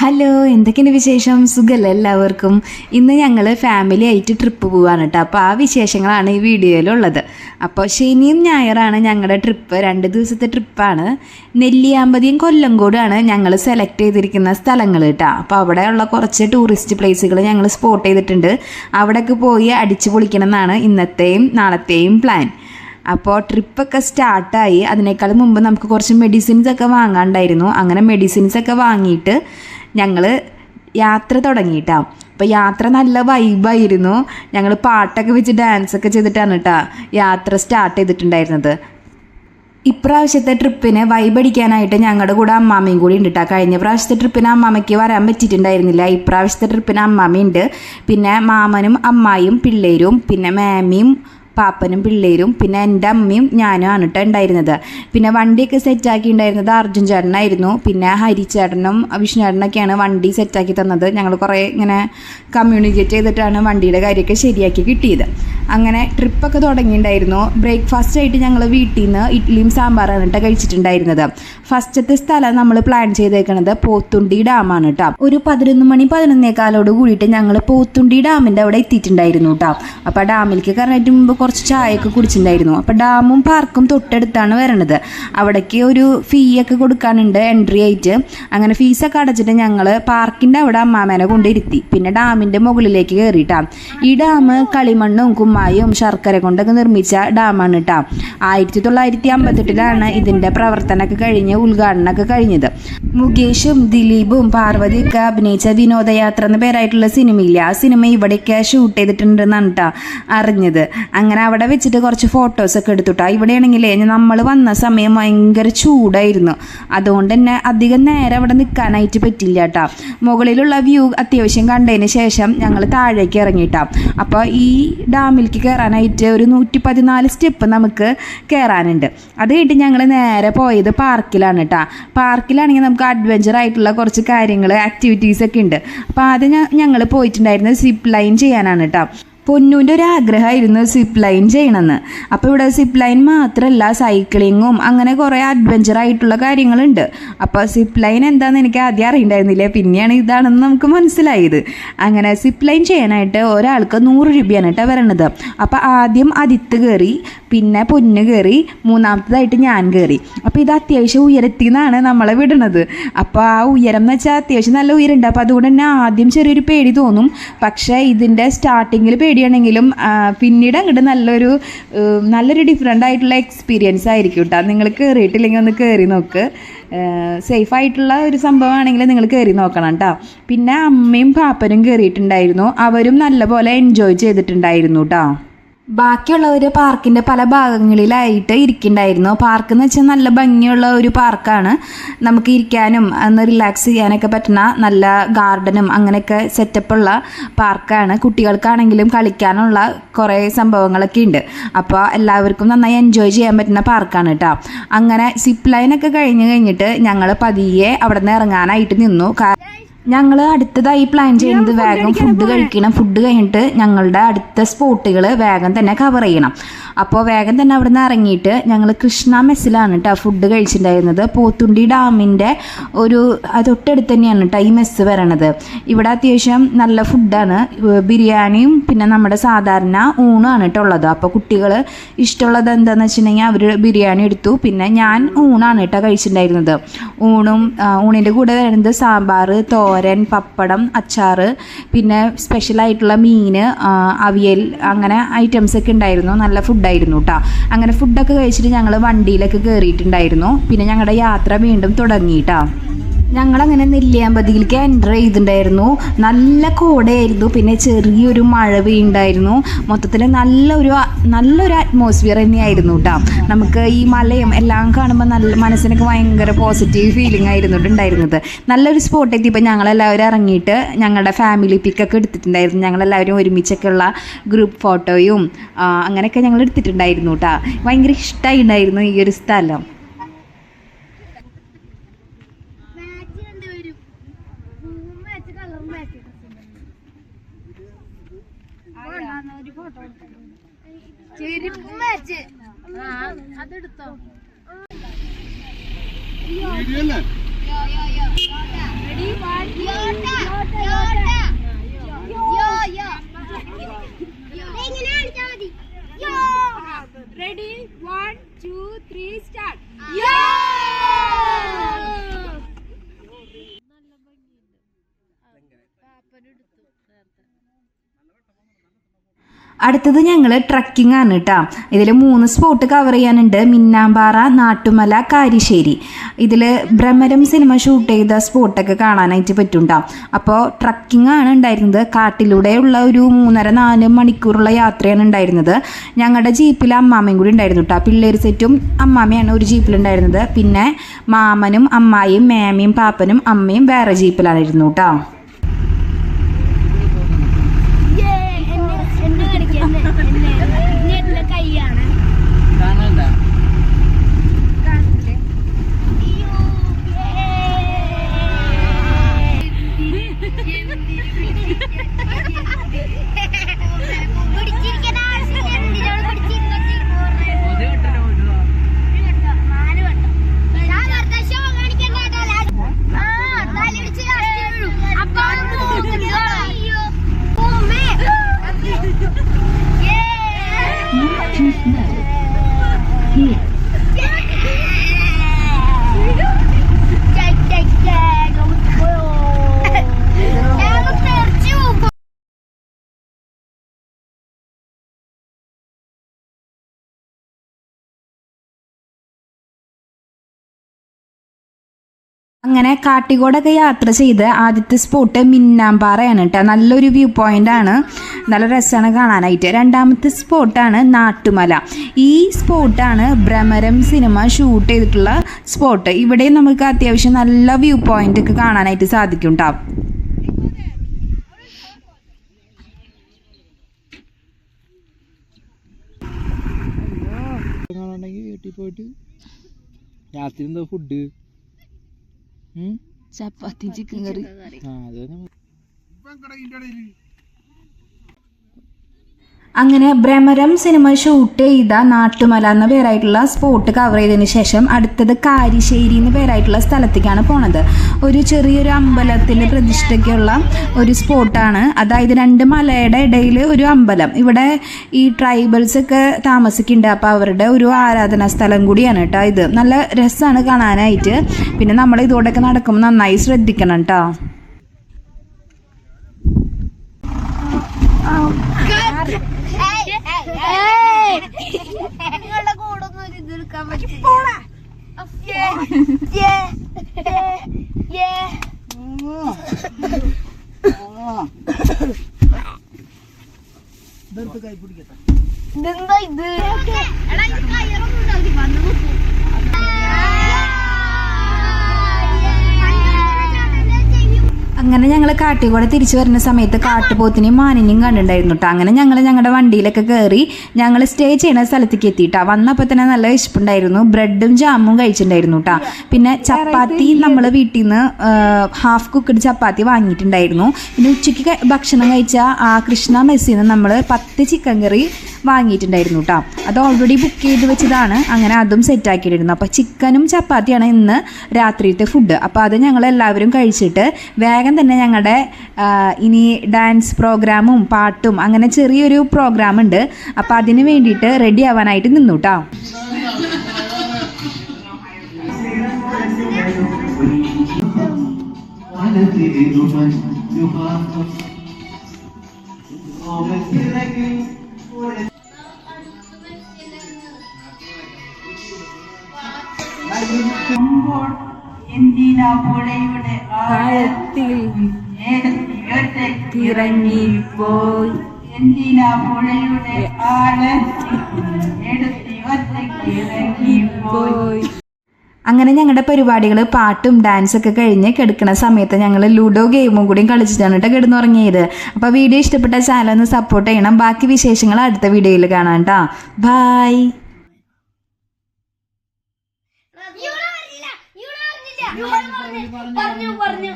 Hello, എന്തൊക്കെയാണ് വിശേഷം? സുഖമല്ലേ എല്ലാവർക്കും? ഇന്ന് ഞങ്ങൾ ഫാമിലി ആയിട്ട് ട്രിപ്പ് പോവാണ് കേട്ടോ. അപ്പോൾ ആ വിശേഷങ്ങളാണ് ഈ വീഡിയോയിലുള്ളത്. അപ്പോൾ ശനിയും ഞായറാണ് ഞങ്ങളുടെ ട്രിപ്പ്. 2 ദിവസത്തെ ട്രിപ്പാണ്. നെല്ലിയാമ്പതിയും കൊല്ലംകോടുമാണ് ഞങ്ങൾ സെലക്ട് ചെയ്തിരിക്കുന്ന സ്ഥലങ്ങൾ കേട്ടോ. അപ്പോൾ അവിടെയുള്ള കുറച്ച് ടൂറിസ്റ്റ് പ്ലേസുകൾ ഞങ്ങൾ സ്പോട്ട് ചെയ്തിട്ടുണ്ട്. അവിടെയൊക്കെ പോയി അടിച്ചു പൊളിക്കണം എന്നാണ് ഇന്നത്തെയും നാളത്തെയും പ്ലാൻ. അപ്പോൾ ട്രിപ്പൊക്കെ സ്റ്റാർട്ടായി. അതിനേക്കാൾ മുമ്പ് നമുക്ക് കുറച്ച് മെഡിസിൻസൊക്കെ വാങ്ങാണ്ടായിരുന്നു. അങ്ങനെ മെഡിസിൻസൊക്കെ വാങ്ങിയിട്ട് ഞങ്ങൾ യാത്ര തുടങ്ങിയിട്ടാണ്. അപ്പോൾ യാത്ര നല്ല വൈബായിരുന്നു. ഞങ്ങൾ പാട്ടൊക്കെ വെച്ച് ഡാൻസൊക്കെ ചെയ്തിട്ടാണ് കേട്ടോ യാത്ര സ്റ്റാർട്ട് ചെയ്തിട്ടുണ്ടായിരുന്നത്. ഇപ്രാവശ്യത്തെ ട്രിപ്പിന് വൈബ് അടിക്കാനായിട്ട് ഞങ്ങളുടെ കൂടെ അമ്മാമ്മയും കൂടി ഉണ്ട് കേട്ടോ. കഴിഞ്ഞ പ്രാവശ്യത്തെ ട്രിപ്പിന് അമ്മാമ്മയ്ക്ക് വരാൻ പറ്റിയിട്ടുണ്ടായിരുന്നില്ല. ഇപ്രാവശ്യത്തെ ട്രിപ്പിന് അമ്മാമ്മയുണ്ട്. പിന്നെ മാമനും അമ്മായും പിള്ളേരും, പിന്നെ മാമിയും പാപ്പനും പിള്ളേരും, പിന്നെ എൻ്റെ അമ്മയും ഞാനും ആണ് കേട്ടോ ഉണ്ടായിരുന്നത്. പിന്നെ വണ്ടിയൊക്കെ സെറ്റാക്കി ഉണ്ടായിരുന്നത് അർജുൻ ചേട്ടനായിരുന്നു. പിന്നെ ഹരിച്ചേട്ടനും വിഷ്ണുചേട്ടനൊക്കെയാണ് വണ്ടി സെറ്റാക്കി തന്നത്. ഞങ്ങൾ കുറേ ഇങ്ങനെ കമ്മ്യൂണിക്കേറ്റ് ചെയ്തിട്ടാണ് വണ്ടിയുടെ കാര്യമൊക്കെ ശരിയാക്കി കിട്ടിയത്. അങ്ങനെ ട്രിപ്പൊക്കെ തുടങ്ങിയിട്ടുണ്ടായിരുന്നു. ബ്രേക്ക്ഫാസ്റ്റ് ആയിട്ട് ഞങ്ങൾ വീട്ടിൽ നിന്ന് ഇഡ്ഡലിയും സാമ്പാറാണ് കേട്ടോ കഴിച്ചിട്ടുണ്ടായിരുന്നത്. ഫസ്റ്റത്തെ സ്ഥലം നമ്മൾ പ്ലാൻ ചെയ്തേക്കുന്നത് പോത്തുണ്ടി ഡാമാണ് കേട്ടോ. ഒരു 11 മണി 11:15 കൂടിയിട്ട് ഞങ്ങൾ പോത്തുണ്ടി ഡാമിൻ്റെ അവിടെ എത്തിയിട്ടുണ്ടായിരുന്നു കേട്ടോ. അപ്പോൾ ഡാമിലേക്ക് കയറാനായിട്ട് മുമ്പ് കുറച്ച് ചായയൊക്കെ കുടിച്ചിട്ടുണ്ടായിരുന്നു. അപ്പോൾ ഡാമും പാർക്കും തൊട്ടടുത്താണ് വരണത്. അവിടേക്ക് ഒരു ഫീ ഒക്കെ കൊടുക്കാനുണ്ട് എൻട്രി ആയിട്ട്. അങ്ങനെ ഫീസൊക്കെ അടച്ചിട്ട് ഞങ്ങൾ പാർക്കിൻ്റെ അവിടെ അമ്മാമേനെ കൊണ്ടിരുത്തി. പിന്നെ ഡാമിൻ്റെ മുകളിലേക്ക് കയറിയിട്ടാണ്. ഈ ഡാം കളിമണ്ണും കുമ്മായും ശർക്കര കൊണ്ടൊക്കെ നിർമ്മിച്ച ഡാമാണ് കേട്ടോ. 1958 ഇതിൻ്റെ പ്രവർത്തനമൊക്കെ കഴിഞ്ഞ് ഉദ്ഘാടനമൊക്കെ കഴിഞ്ഞത്. മുകേഷും ദിലീപും പാർവതിയൊക്കെ അഭിനയിച്ച വിനോദയാത്ര എന്ന പേരായിട്ടുള്ള സിനിമയില്ല, ആ സിനിമ ഇവിടെയൊക്കെ ഷൂട്ട് ചെയ്തിട്ടുണ്ടെന്നാണ് കേട്ടോ അറിഞ്ഞത്. അങ്ങനെ അവിടെ വെച്ചിട്ട് കുറച്ച് ഫോട്ടോസൊക്കെ എടുത്തുട്ടോ. ഇവിടെയാണെങ്കിൽ നമ്മൾ വന്ന സമയം ഭയങ്കര ചൂടായിരുന്നു. അതുകൊണ്ട് തന്നെ അധികം നേരം അവിടെ നിൽക്കാനായിട്ട് പറ്റില്ല കേട്ടോ. മുകളിലുള്ള വ്യൂ അത്യാവശ്യം കണ്ടതിന് ശേഷം ഞങ്ങൾ താഴേക്ക് ഇറങ്ങിയിട്ടാ. അപ്പോൾ ഈ ഡാമിലേക്ക് കയറാനായിട്ട് ഒരു 114 സ്റ്റെപ്പ് നമുക്ക് കയറാനുണ്ട്. അത് കഴിഞ്ഞിട്ട് ഞങ്ങൾ നേരെ പോയത് പാർക്കിലാണ് കേട്ടോ. പാർക്കിലാണെങ്കിൽ നമുക്ക് അഡ്വഞ്ചർ ആയിട്ടുള്ള കുറച്ച് കാര്യങ്ങൾ ആക്ടിവിറ്റീസൊക്കെ ഉണ്ട്. അപ്പോൾ ആദ്യം ഞങ്ങൾ പോയിട്ടുണ്ടായിരുന്നത് സിപ്പ് ലൈൻ ചെയ്യാനാണ് കേട്ടോ. പൊന്നൂൻ്റെ ഒരു ആഗ്രഹമായിരുന്നു സിപ്പ് ലൈൻ ചെയ്യണമെന്ന്. അപ്പോൾ ഇവിടെ സിപ്പ് ലൈൻ മാത്രമല്ല സൈക്ലിങ്ങും അങ്ങനെ കുറേ അഡ്വഞ്ചർ ആയിട്ടുള്ള കാര്യങ്ങളുണ്ട്. അപ്പോൾ സിപ്പ് ലൈൻ എന്താണെന്ന് എനിക്ക് ആദ്യം അറിയണ്ടായിരുന്നില്ല. പിന്നെയാണ് ഇതാണെന്ന് നമുക്ക് മനസ്സിലായത്. അങ്ങനെ സിപ്പ് ലൈൻ ചെയ്യാനായിട്ട് ഒരാൾക്ക് 100 രൂപയാണ് കേട്ടോ വരണത്. അപ്പോൾ ആദ്യം അതിത്ത് കയറി, പിന്നെ പൊന്ന് കയറി, മൂന്നാമത്തതായിട്ട് ഞാൻ കയറി. അപ്പോൾ ഇത് അത്യാവശ്യം ഉയരത്തിൽ നിന്നാണ് നമ്മളെ വിടുന്നത്. അപ്പോൾ ആ ഉയരം എന്ന് വെച്ചാൽ അത്യാവശ്യം നല്ല ഉയരമുണ്ട്. അപ്പോൾ അതുകൊണ്ട് തന്നെ ആദ്യം ചെറിയൊരു പേടി തോന്നും. പക്ഷേ ഇതിൻ്റെ സ്റ്റാർട്ടിങ്ങിൽ പേടിയാണെങ്കിലും പിന്നീട് അങ്ങോട്ട് നല്ലൊരു ഡിഫറെൻ്റ് ആയിട്ടുള്ള എക്സ്പീരിയൻസ് ആയിരിക്കും കേട്ടോ. നിങ്ങൾ കയറിയിട്ടില്ലെങ്കിൽ ഒന്ന് കയറി നോക്ക്. സേഫായിട്ടുള്ള ഒരു സംഭവമാണെങ്കിൽ നിങ്ങൾ കയറി നോക്കണം കേട്ടോ. പിന്നെ അമ്മയും പാപ്പനും കയറിയിട്ടുണ്ടായിരുന്നു. അവരും നല്ലപോലെ എൻജോയ് ചെയ്തിട്ടുണ്ടായിരുന്നു കേട്ടോ. ബാക്കിയുള്ളവർ പാർക്കിൻ്റെ പല ഭാഗങ്ങളിലായിട്ട് ഇരിക്കുന്നുണ്ടായിരുന്നു. പാർക്ക് എന്ന് വെച്ചാൽ നല്ല ഭംഗിയുള്ള ഒരു പാർക്കാണ്. നമുക്ക് ഇരിക്കാനും ഒന്ന് റിലാക്സ് ചെയ്യാനൊക്കെ പറ്റുന്ന നല്ല ഗാർഡനും അങ്ങനെയൊക്കെ സെറ്റപ്പുള്ള പാർക്കാണ്. കുട്ടികൾക്കാണെങ്കിലും കളിക്കാനുള്ള കുറേ സംഭവങ്ങളൊക്കെ ഉണ്ട്. അപ്പോൾ എല്ലാവർക്കും നന്നായി എൻജോയ് ചെയ്യാൻ പറ്റുന്ന പാർക്കാണ് കേട്ടോ. അങ്ങനെ സിപ്പ് ലൈനൊക്കെ കഴിഞ്ഞിട്ട് ഞങ്ങൾ പതിയെ അവിടെ നിന്ന് ഇറങ്ങാനായിട്ട് നിന്നു. ഞങ്ങൾ അടുത്തതായി പ്ലാൻ ചെയ്യുന്നത് വേഗം ഫുഡ് കഴിക്കണം. ഫുഡ് കഴിഞ്ഞിട്ട് ഞങ്ങളുടെ അടുത്ത സ്പോട്ടുകൾ വേഗം തന്നെ കവർ ചെയ്യണം. അപ്പോൾ വേഗം തന്നെ അവിടെ നിന്ന് ഇറങ്ങിയിട്ട് ഞങ്ങൾ കൃഷ്ണ മെസ്സിലാണ് കേട്ടോ ഫുഡ് കഴിച്ചിട്ടുണ്ടായിരുന്നത്. പോത്തുണ്ടി ഡാമിൻ്റെ തൊട്ടടുത്ത് തന്നെയാണ് കേട്ടോ ഈ മെസ്സ് വരണത്. ഇവിടെ അത്യാവശ്യം നല്ല ഫുഡാണ്. ബിരിയാണിയും പിന്നെ നമ്മുടെ സാധാരണ ഊണാണ് കേട്ടോ ഉള്ളത്. അപ്പോൾ കുട്ടികൾ ഇഷ്ടമുള്ളത് എന്താണെന്ന് വെച്ചിട്ടുണ്ടെങ്കിൽ അവർ ബിരിയാണി എടുത്തു. പിന്നെ ഞാൻ ഊണാണ് കേട്ടോ കഴിച്ചിട്ടുണ്ടായിരുന്നത്. ഊണിൻ്റെ കൂടെ വരുന്നത് സാമ്പാർ, തോരൻ, പപ്പടം, അച്ചാർ, പിന്നെ സ്പെഷ്യലായിട്ടുള്ള മീൻ, അവിയൽ, അങ്ങനെ ഐറ്റംസൊക്കെ ഉണ്ടായിരുന്നു. നല്ല ഫുഡായിരുന്നു കേട്ടോ. അങ്ങനെ ഫുഡൊക്കെ കഴിച്ചിട്ട് ഞങ്ങൾ വണ്ടിയിലൊക്കെ കയറിയിട്ടുണ്ടായിരുന്നു. പിന്നെ ഞങ്ങളുടെ യാത്ര വീണ്ടും തുടങ്ങിയിട്ടാ. ഞങ്ങളങ്ങനെ നെല്ലിയാമ്പതിയിലേക്ക് എൻ്റർ ചെയ്തിട്ടുണ്ടായിരുന്നു. നല്ല കോടയായിരുന്നു. പിന്നെ ചെറിയൊരു മഴ പെയ്യുണ്ടായിരുന്നു. മൊത്തത്തിൽ നല്ലൊരു അറ്റ്മോസ്ഫിയർ തന്നെയായിരുന്നു കേട്ടോ. നമുക്ക് ഈ മലയും എല്ലാം കാണുമ്പോൾ മനസ്സിനൊക്കെ ഭയങ്കര പോസിറ്റീവ് ഫീലിംഗ് ആയിരുന്നു ഉണ്ടായിരുന്നത്. നല്ലൊരു സ്പോട്ട് എത്തിയപ്പോൾ ഞങ്ങളെല്ലാവരും ഇറങ്ങിയിട്ട് ഞങ്ങളുടെ ഫാമിലി പിക്കൊക്കെ എടുത്തിട്ടുണ്ടായിരുന്നു. ഞങ്ങളെല്ലാവരും ഒരുമിച്ചൊക്കെയുള്ള ഗ്രൂപ്പ് ഫോട്ടോയും അങ്ങനെയൊക്കെ ഞങ്ങൾ എടുത്തിട്ടുണ്ടായിരുന്നു കേട്ടോ. ഭയങ്കര ഇഷ്ടമായിട്ടുണ്ടായിരുന്നു ഈ ഒരു സ്ഥലം. അതെടുത്തോ Ready? 1, 2, 3. അടുത്തത് ഞങ്ങൾ ട്രക്കിംഗ് ആണ് കേട്ടോ. ഇതിൽ 3 സ്പോട്ട് കവർ ചെയ്യാനുണ്ട്. മിന്നാമ്പാറ, നാട്ടുമല, കാരിശ്ശേരി. ഇതിൽ ഭ്രമരം സിനിമ ഷൂട്ട് ചെയ്ത സ്പോട്ടൊക്കെ കാണാനായിട്ട് പറ്റുണ്ടാവും. അപ്പോൾ ട്രക്കിംഗ് ആണ് ഉണ്ടായിരുന്നത്. കാട്ടിലൂടെയുള്ള ഒരു 3.5-4 മണിക്കൂറുള്ള യാത്രയാണ് ഉണ്ടായിരുന്നത്. ഞങ്ങളുടെ ജീപ്പിൽ അമ്മാമ്മയും കൂടി ഉണ്ടായിരുന്നു കേട്ടോ. പിള്ളേർ സെറ്റും അമ്മാമ്മയാണ് ഒരു ജീപ്പിലുണ്ടായിരുന്നത്. പിന്നെ മാമനും അമ്മായിയും മേമയും പാപ്പനും അമ്മയും വേറെ ജീപ്പിലായിരുന്നു കേട്ടോ. അങ്ങനെ കാട്ടിക്കോടൊക്കെ യാത്ര ചെയ്ത് ആദ്യത്തെ സ്പോട്ട് മിന്നാമ്പാറയാണ് കേട്ടോ. നല്ലൊരു വ്യൂ പോയിന്റ് ആണ്, നല്ല രസമാണ് കാണാനായിട്ട്. രണ്ടാമത്തെ സ്പോട്ടാണ് നാട്ടുമല. ഈ സ്പോട്ടാണ് ഭ്രമരം സിനിമ ഷൂട്ട് ചെയ്തിട്ടുള്ള സ്പോട്ട്. ഇവിടെ നമുക്ക് അത്യാവശ്യം നല്ല വ്യൂ പോയിന്റ് ഒക്കെ കാണാനായിട്ട് സാധിക്കും കേട്ടോ. ഫുഡ് ചപ്പാത്തി ചിക്കൻ കറി. അങ്ങനെ ഭ്രമരം സിനിമ ഷൂട്ട് ചെയ്ത നാട്ടുമല എന്ന പേരായിട്ടുള്ള സ്പോട്ട് കവർ ചെയ്തതിന് ശേഷം അടുത്തത് കാരിശ്ശേരി എന്ന പേരായിട്ടുള്ള സ്ഥലത്തേക്കാണ് പോണത്. ഒരു ചെറിയൊരു അമ്പലത്തിൻ്റെ പ്രതിഷ്ഠയ്ക്കുള്ള ഒരു സ്പോട്ടാണ്. അതായത് 2 മലയുടെ ഇടയിൽ ഒരു അമ്പലം. ഇവിടെ ഈ ട്രൈബൽസ് ഒക്കെ താമസിക്കുന്നുണ്ട്. അപ്പോൾ അവരുടെ ഒരു ആരാധനാ സ്ഥലം കൂടിയാണ് കേട്ടോ ഇത്. നല്ല രസമാണ് കാണാനായിട്ട്. പിന്നെ നമ്മൾ ഇതോടെയൊക്കെ നടക്കുമ്പോൾ നന്നായി ശ്രദ്ധിക്കണം കേട്ടോ. അങ്ങനെ ഞങ്ങൾ കാട്ടിക്കൂടെ തിരിച്ചു വരുന്ന സമയത്ത് കാട്ടുപോത്തിനെയും മാനിനെയും കണ്ടിട്ടുണ്ടായിരുന്നു കേട്ടോ. അങ്ങനെ ഞങ്ങൾ ഞങ്ങളുടെ വണ്ടിയിലൊക്കെ കയറി ഞങ്ങൾ സ്റ്റേ ചെയ്യുന്ന സ്ഥലത്തേക്ക് എത്തിയിട്ടാ. വന്നപ്പോൾ തന്നെ നല്ല വിശപ്പുണ്ടായിരുന്നു. ബ്രെഡും ജാമും കഴിച്ചിട്ടുണ്ടായിരുന്നു കേട്ടോ. പിന്നെ ചപ്പാത്തി നമ്മൾ വീട്ടിൽ നിന്ന് ഹാഫ് കുക്കഡ് ചപ്പാത്തി വാങ്ങിയിട്ടുണ്ടായിരുന്നു. പിന്നെ ഉച്ചയ്ക്ക് ഭക്ഷണം കഴിച്ച ആ കൃഷ്ണ മെസ്സിൽ നിന്ന് നമ്മൾ 10 ചിക്കൻ കറി വാങ്ങിയിട്ടുണ്ടായിരുന്നു കേട്ടോ. അത് ഓൾറെഡി ബുക്ക് ചെയ്ത് വെച്ചതാണ്. അങ്ങനെ അതും സെറ്റാക്കിയിട്ടിരുന്നു. അപ്പോൾ ചിക്കനും ചപ്പാത്തിയാണ് ഇന്ന് രാത്രിയിലത്തെ ഫുഡ്. അപ്പോൾ അത് ഞങ്ങൾ എല്ലാവരും കഴിച്ചിട്ട് വേഗം തന്നെ ഞങ്ങളുടെ ഇനി ഡാൻസ് പ്രോഗ്രാമും പാട്ടും അങ്ങനെ ചെറിയൊരു പ്രോഗ്രാം ഉണ്ട്. അപ്പോൾ അതിന് വേണ്ടിയിട്ട് റെഡി ആവാനായിട്ട് നിന്നു കേട്ടോ. പുഴയുടെ ആഴത്തിൽ ഇറങ്ങിപ്പോയി പുഴയുടെ ആഴത്തിൽ. അങ്ങനെ ഞങ്ങളുടെ പരിപാടികൾ പാട്ടും ഡാൻസൊക്കെ കഴിഞ്ഞ് കിടക്കുന്ന സമയത്ത് ഞങ്ങൾ ലൂഡോ ഗെയിമും കൂടി കളിച്ചിട്ടാണ് കേട്ടോ കിടന്നുറങ്ങിയത്. അപ്പോൾ വീഡിയോ ഇഷ്ടപ്പെട്ട ചാനൽ ഒന്ന് സപ്പോർട്ട് ചെയ്യണം. ബാക്കി വിശേഷങ്ങൾ അടുത്ത വീഡിയോയിൽ കാണാം കേട്ടോ. ബായ്. പറഞ്ഞു